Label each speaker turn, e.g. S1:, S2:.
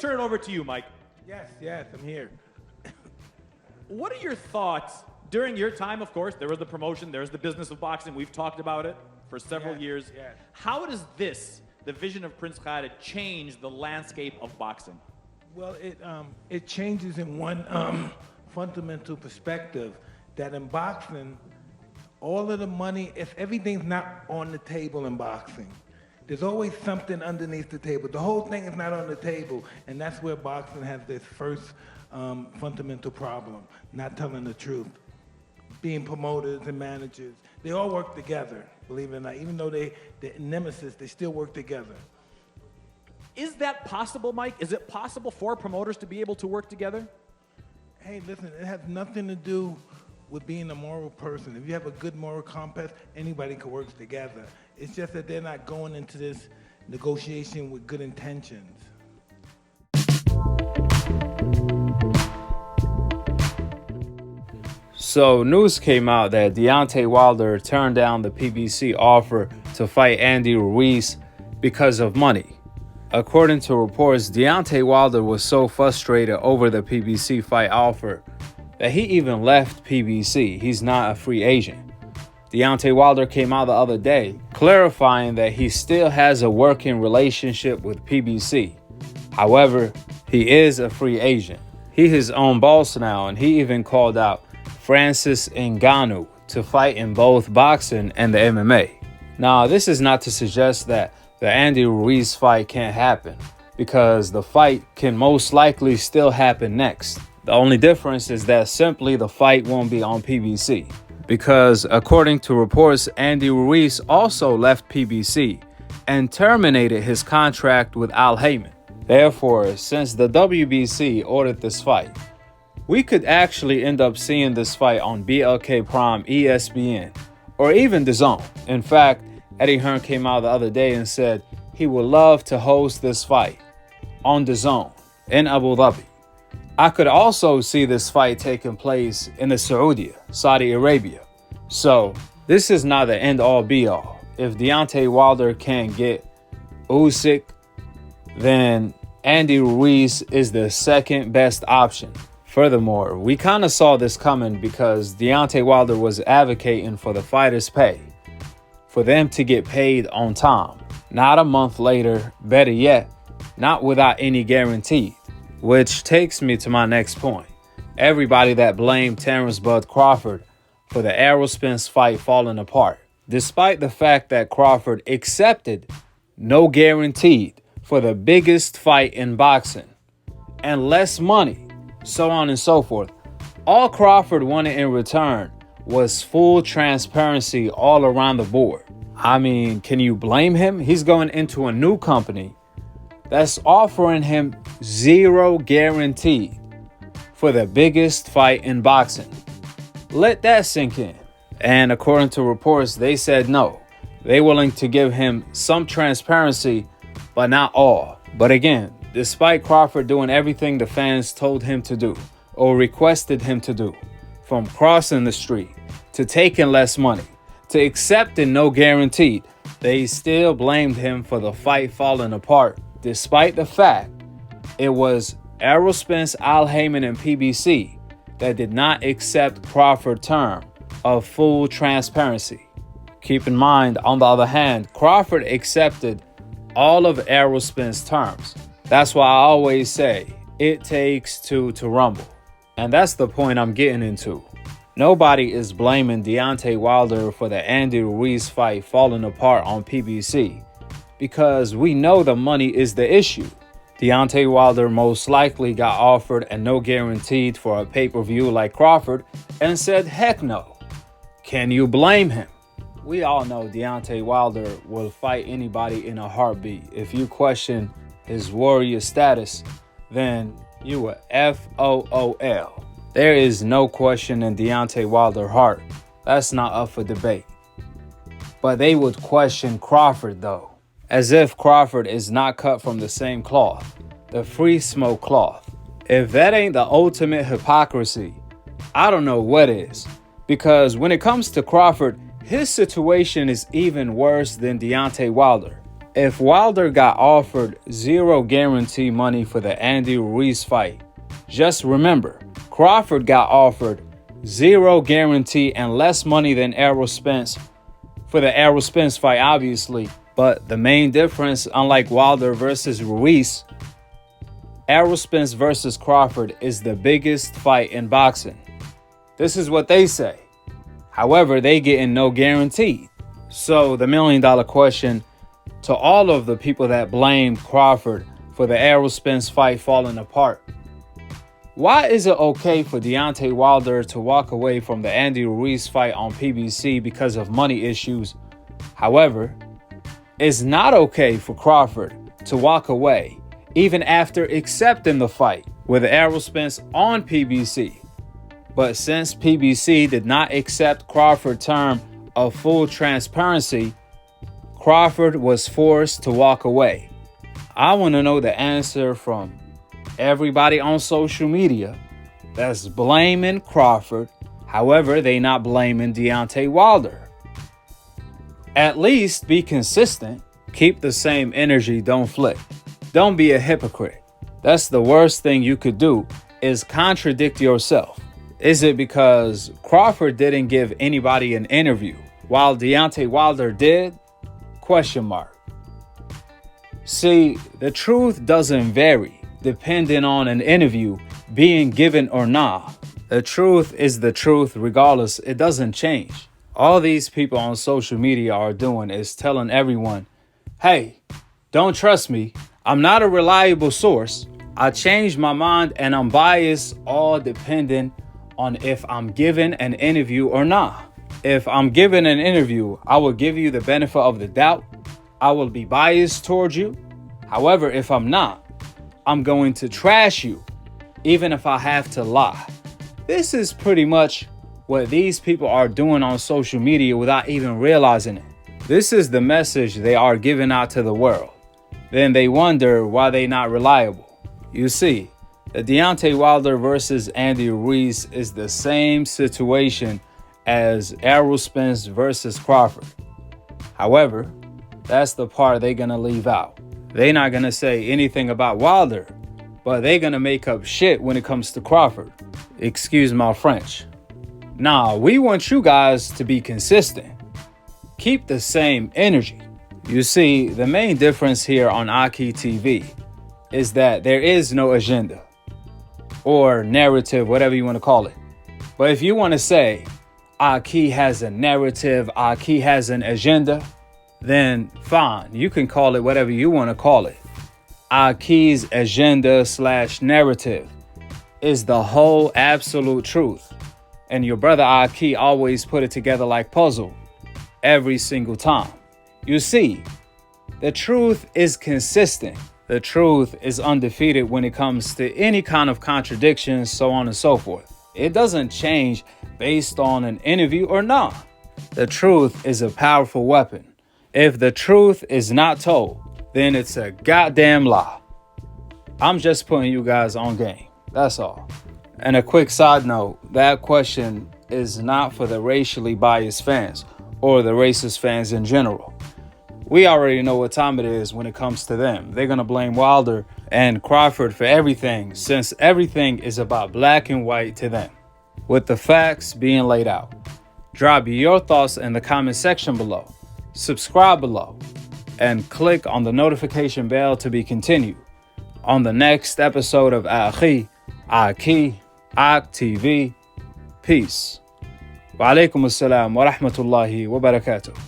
S1: turn it over to you, Mike.
S2: Yes, I'm here.
S1: What are your thoughts during your time? Of course, there was the promotion, there's the business of boxing. We've talked about it for several years.
S2: Yes.
S1: How does the vision of Prince Khalid, change the landscape of boxing?
S2: Well, it changes in one fundamental perspective, that in boxing, all of the money, if everything's not on the table in boxing, there's always something underneath the table. The whole thing is not on the table, and that's where boxing has this first fundamental problem, not telling the truth. Being promoters and managers, they all work together, believe it or not. Even though they're nemesis, they still work together.
S1: Is that possible, Mike? Is it possible for promoters to be able to work together?
S2: Hey, listen, it has nothing to do with being a moral person. If you have a good moral compass, anybody can work together. It's just that they're not going into this negotiation with good intentions.
S3: So news came out that Deontay Wilder turned down the PBC offer to fight Andy Ruiz because of money. According to reports, Deontay Wilder was so frustrated over the PBC fight offer that he even left PBC. He's not a free agent. Deontay Wilder came out the other day clarifying that he still has a working relationship with PBC. However, he is a free agent. He's his own boss now, and he even called out Francis Ngannou to fight in both boxing and the MMA. Now, this is not to suggest that the Andy Ruiz fight can't happen, because the fight can most likely still happen next. The only difference is that simply the fight won't be on PBC, because according to reports, Andy Ruiz also left PBC and terminated his contract with Al Haymon. Therefore, since the WBC ordered this fight, we could actually end up seeing this fight on BLK Prime, ESPN, or even DAZN. In fact, Eddie Hearn came out the other day and said he would love to host this fight on DAZN in Abu Dhabi. I could also see this fight taking place in the Saudi Arabia. So this is not the end-all be-all. If Deontay Wilder can't get Usyk, then Andy Ruiz is the second best option. Furthermore, we kind of saw this coming because Deontay Wilder was advocating for the fighters' pay, for them to get paid on time, not a month later, better yet, not without any guarantee. Which takes me to my next point. Everybody that blamed Terrence Bud Crawford for the Errol Spence fight falling apart, despite the fact that Crawford accepted no guaranteed for the biggest fight in boxing and less money, so on and so forth. All Crawford wanted in return was full transparency all around the board. I mean, can you blame him? He's going into a new company that's offering him zero guarantee for the biggest fight in boxing. Let that sink in. And according to reports, they said no. They're willing to give him some transparency, but not all. But again, despite Crawford doing everything the fans told him to do or requested him to do, from crossing the street to taking less money to accepting no guaranteed, they still blamed him for the fight falling apart, despite the fact it was Errol Spence, Al Haymon, and PBC that did not accept Crawford's term of full transparency. Keep in mind, on the other hand, Crawford accepted all of Errol Spence's terms. That's why I always say, it takes two to rumble. And that's the point I'm getting into. Nobody is blaming Deontay Wilder for the Andy Ruiz fight falling apart on PBC, because we know the money is the issue. Deontay Wilder most likely got offered and no guaranteed for a pay-per-view like Crawford and said heck no. Can you blame him? We all know Deontay Wilder will fight anybody in a heartbeat. If you question his warrior status, then you are FOOL. There is no question in Deontay Wilder's heart. That's not up for debate. But they would question Crawford though, as if Crawford is not cut from the same cloth, the free smoke cloth. If that ain't the ultimate hypocrisy, I don't know what is. Because when it comes to Crawford, his situation is even worse than Deontay Wilder. If Wilder got offered zero guarantee money for the Andy Ruiz fight, just remember, Crawford got offered zero guarantee and less money than Errol Spence for the Errol Spence fight, obviously. But the main difference, unlike Wilder versus Ruiz, Errol Spence versus Crawford is the biggest fight in boxing. This is what they say. However, they getting no guarantee. So the $1 million question to all of the people that blame Crawford for the Errol Spence fight falling apart: why is it okay for Deontay Wilder to walk away from the Andy Ruiz fight on PBC because of money issues? However, it's not okay for Crawford to walk away even after accepting the fight with Errol Spence on PBC. But since PBC did not accept Crawford's term of full transparency, Crawford was forced to walk away. I want to know the answer from everybody on social media that's blaming Crawford. However, they not blaming Deontay Wilder. At least be consistent. Keep the same energy. Don't flip. Don't be a hypocrite. That's the worst thing you could do, is contradict yourself. Is it because Crawford didn't give anybody an interview while Deontay Wilder did? Question mark. See, the truth doesn't vary depending on an interview being given or not. The truth is the truth regardless. It doesn't change. All these people on social media are doing is telling everyone, hey, don't trust me. I'm not a reliable source. I changed my mind and I'm biased, all dependent on if I'm given an interview or not. If I'm given an interview, I will give you the benefit of the doubt. I will be biased towards you. However, if I'm not, I'm going to trash you, even if I have to lie. This is pretty much what these people are doing on social media without even realizing it. This is the message they are giving out to the world. Then they wonder why they're not reliable. You see, the Deontay Wilder versus Andy Ruiz is the same situation as Errol Spence versus Crawford. However, that's the part they're going to leave out. They're not going to say anything about Wilder, but they're going to make up shit when it comes to Crawford. Excuse my French. Nah, we want you guys to be consistent. Keep the same energy. You see, the main difference here on Aki TV is that there is no agenda or narrative, whatever you want to call it. But if you want to say Aki has a narrative, Aki has an agenda, then fine, you can call it whatever you want to call it. Aki's agenda / narrative is the whole absolute truth. And your brother Aki always put it together like puzzle every single time. You see, the truth is consistent. The truth is undefeated when it comes to any kind of contradictions, so on and so forth. It doesn't change based on an interview or not. The truth is a powerful weapon. If the truth is not told, then it's a goddamn lie. I'm just putting you guys on game. That's all. And a quick side note, that question is not for the racially biased fans or the racist fans in general. We already know what time it is when it comes to them. They're going to blame Wilder and Crawford for everything, since everything is about black and white to them, with the facts being laid out. Drop your thoughts in the comment section below. Subscribe below and click on the notification bell to be continued on the next episode of Aki TV. Peace. Wa alaikum assalam wa rahmatullahi wa barakatuh.